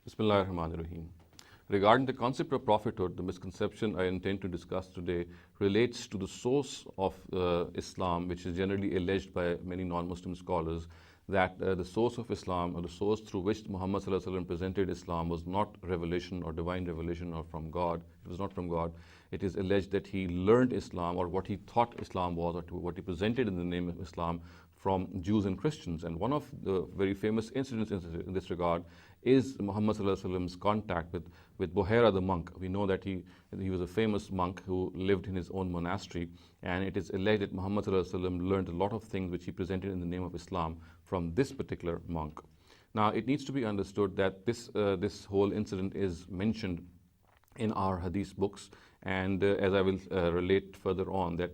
Bismillahir Rahmanir Rahim. Regarding the concept of prophethood, the misconception I intend to discuss today relates to the source of Islam, which is generally alleged by many non-Muslim scholars that the source of Islam, or the source through which Muhammad Sallallahu Alaihi Wasallam presented Islam, was not revelation or divine revelation or from God. It was not from God. It is alleged that he learned Islam, or what he thought Islam was, or what he presented in the name of Islam, from Jews and Christians. And one of the very famous incidents in this regard is Muhammad Sallallahu Alaihi Wasallam's contact with Buhayra the monk. We know that he was a famous monk who lived in his own monastery, and it is alleged that Muhammad Sallallahu Alaihi Wasallam learned a lot of things which he presented in the name of Islam from this particular monk. Now, it needs to be understood that this whole incident is mentioned in our hadith books, and as I will relate further on, that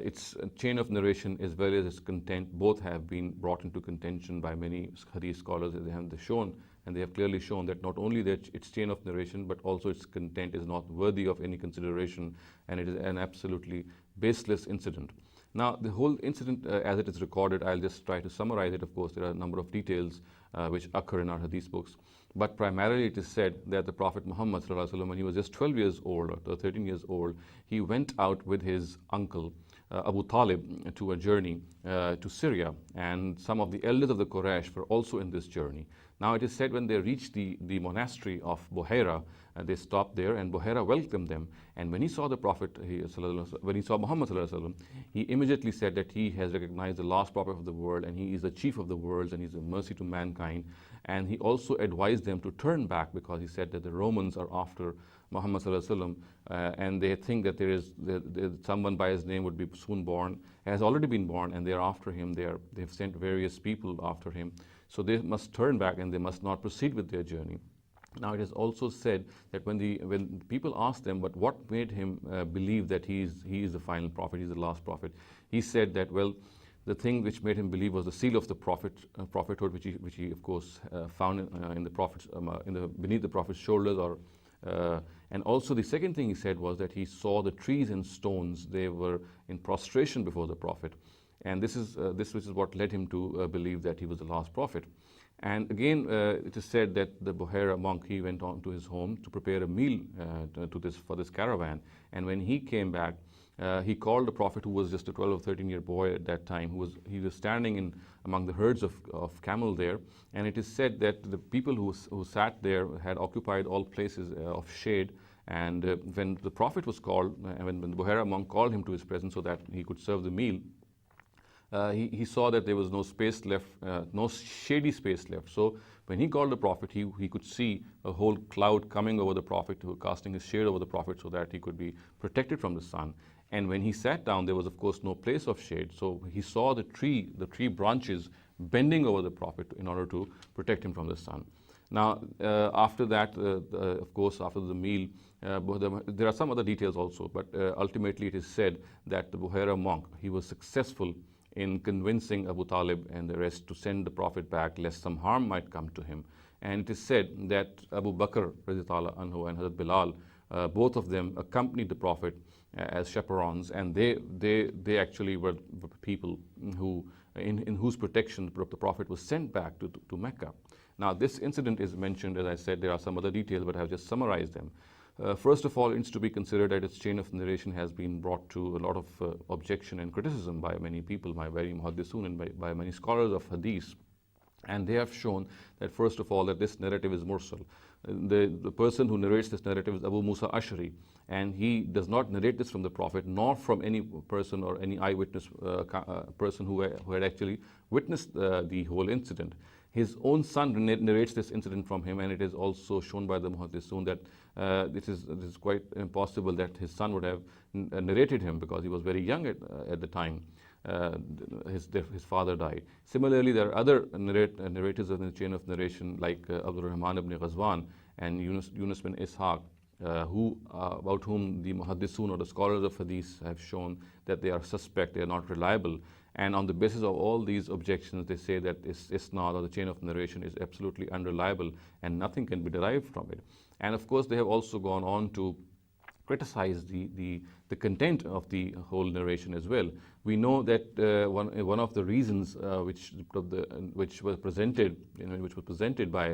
its chain of narration as well as its content both have been brought into contention by many hadith scholars, as they have shown, and they have clearly shown that not only that its chain of narration, but also its content is not worthy of any consideration, and it is an absolutely baseless incident. Now, the whole incident as it is recorded, I'll just try to summarize it. Of course, there are a number of details which occur in our hadith books, but primarily it is said that the Prophet Muhammad Sallallahu Alaihi Wasallam, when he was just 12 years old or 13 years old, he went out with his uncle Abu Talib to a journey to Syria, and some of the elders of the Quraysh were also in this journey. Now, it is said when they reached the monastery of Buhayra, they stopped there, and Buhayra welcomed them. And when he saw the Prophet, when he saw Muhammad Sallallahu Alaihi Wasallam, he immediately said that he has recognized the last Prophet of the world, and he is the chief of the worlds, and he is a mercy to mankind. And he also advised them to turn back, because he said that the Romans are after Muhammad Sallallahu Alaihi Wasallam, and they think that there is someone by his name would be soon born, has already been born, and they are after him. They've sent various people after him. So they must turn back, and they must not proceed with their journey. Now, it is also said that when people asked them, but what made him believe that he is the final prophet, he is the last prophet, he said that, well, the thing which made him believe was the seal of the prophethood, which he of course found in the prophets, beneath the prophet's shoulders, and also the second thing he said was that he saw the trees and stones; they were in prostration before the prophet, and this is what led him to believe that he was the last prophet. And again, it is said that the Buhayra monk, he went on to his home to prepare a meal for this caravan, and when he came back, he called the Prophet, who was just a 12 or 13-year boy at that time, he was standing among the herds of camel there, and it is said that the people who sat there had occupied all places of shade, and when the Prophet was called, and when the Buhayra monk called him to his presence so that he could serve the meal, he saw that there was no space left, no shady space left. So when he called the Prophet, he could see a whole cloud coming over the Prophet, casting his shade over the Prophet so that he could be protected from the sun. And when he sat down, there was of course no place of shade. So he saw the tree branches bending over the Prophet in order to protect him from the sun. Now, after that, of course, after the meal, there are some other details also, but ultimately it is said that the Buhayra monk, he was successful in convincing Abu Talib and the rest to send the Prophet back, lest some harm might come to him. And it is said that Abu Bakr radhiyallahu anhu and Hazrat Bilal, both of them accompanied the Prophet as chaperons, and they actually were people in whose protection the Prophet was sent back to Mecca. Now, this incident is mentioned, as I said, there are some other details, but I have just summarized them. First of all, it's to be considered that its chain of narration has been brought to a lot of objection and criticism by many people, by many muhaddisun and by many scholars of hadith. And they have shown that, first of all, that this narrative is mursal. The person who narrates this narrative is Abu Musa Ash'ari, and he does not narrate this from the Prophet, nor from any person or any eyewitness person who had actually witnessed the whole incident. His own son narrates this incident from him, and it is also shown by the muhaddisun that this is quite impossible that his son would have narrated him, because he was very young at the time his father died. Similarly, there are other narrators in the chain of narration, like Abdul Rahman ibn Ghazwan and Yunus bin Ishaq, about whom the muhaddisun or the scholars of hadith have shown that they are suspect, they are not reliable. And on the basis of all these objections, they say that isnad, or the chain of narration, is absolutely unreliable and nothing can be derived from it. And of course, they have also gone on to criticize the content of the whole narration as well. We know that one of the reasons which was presented, which was presented by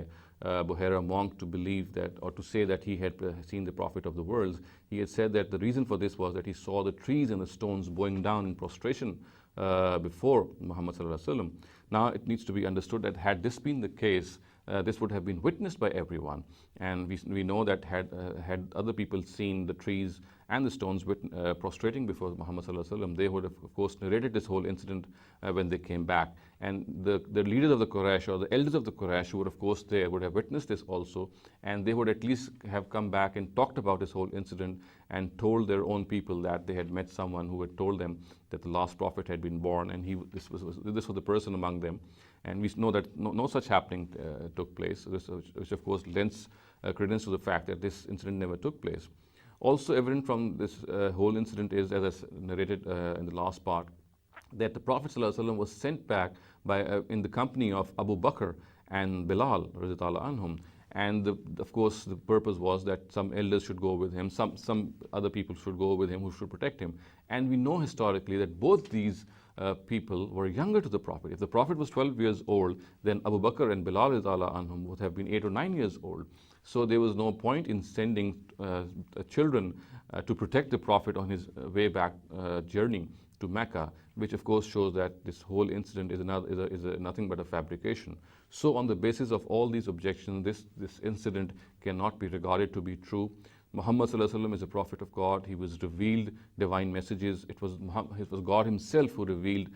Buhayra monk to believe that, or to say that he had seen the Prophet of the worlds, he had said that the reason for this was that he saw the trees and the stones bowing down in prostration before Muhammad sallallahu alaihi wasallam. Now it needs to be understood that had this been the case, this would have been witnessed by everyone, and we know that had other people seen the trees and the stones prostrating before Muhammad sallallahu alaihi wasallam, they would have, of course, narrated this whole incident when they came back. And the leaders of the Quraysh, or the elders of the Quraysh, who were of course there, would have witnessed this also, and they would at least have come back and talked about this whole incident and told their own people that they had met someone who had told them that the last prophet had been born, and this was the person among them. And we know that no such happening took place, which of course lends credence to the fact that this incident never took place. Also evident from this whole incident is, as I narrated in the last part, that the Prophet ﷺ was sent back in the company of Abu Bakr and Bilal radhiyallahu anhum. And of course the purpose was that some elders should go with him, some other people should go with him who should protect him. And we know historically that both these people were younger to the Prophet. If the Prophet was 12 years old, then Abu Bakr and Bilal radhiyallahu anhum would have been 8 or 9 years old. So there was no point in sending children to protect the Prophet on his way back journey to Mecca, which of course shows that this whole incident is nothing but a fabrication. So on the basis of all these objections, this incident cannot be regarded to be true. Muhammad sallallahu alaihi wasallam is a prophet of God. He was revealed divine messages. It was God himself who revealed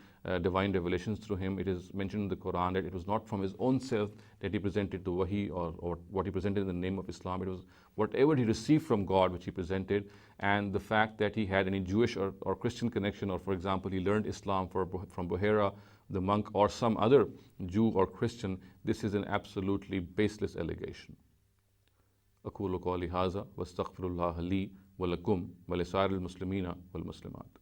divine revelations through him. It is mentioned in the Quran that it was not from his own self that he presented the wahi or what he presented in the name of Islam. It was whatever he received from God which he presented. And the fact that he had any Jewish or Christian connection, or for example he learned Islam from Buhayra the monk or some other Jew or Christian, this is an absolutely baseless allegation. أقول قولي هذا واستغفر الله لي ولكم ولسائر المسلمين والمسلمات.